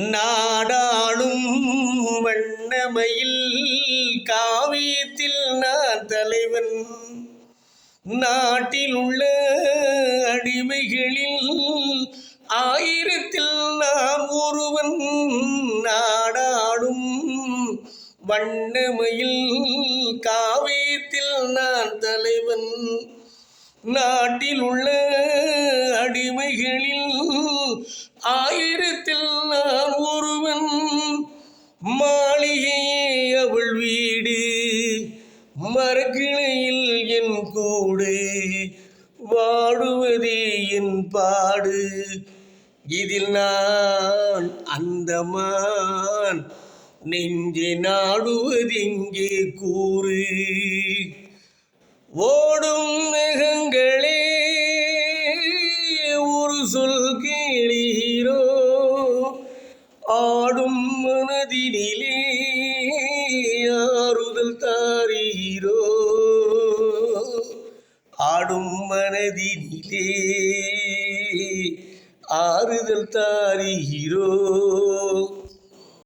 நாடாளும் வண்ணமயில் காவியத்தில் நான் தலைவன். நாட்டில் உள்ள அடிமைகளில் ஆயிரத்தில் நான் ஒருவன். நாடாளும் வண்ணமயில் காவியத்தில் நான் தலைவன். நாட்டில் உள்ள அடிமைகளில் ஆயிரத்தில் நான் ஒருவன். மாளிகையே அவள் வீடு, மரக்கிளையில் என் கூடு, வாடுவதே என் பாடு. இதில் நான் அந்தமான், நெஞ்சை நாடுவதெங்கே கூறு. ஓடும் மேகங்களே ஒரு சொல் கேளீரோ, ஆடும் மனதினிலே ஆறுதல் தாரீரோ. ஆடும் மனதினிலே ஆறுதல் தாரீரோ.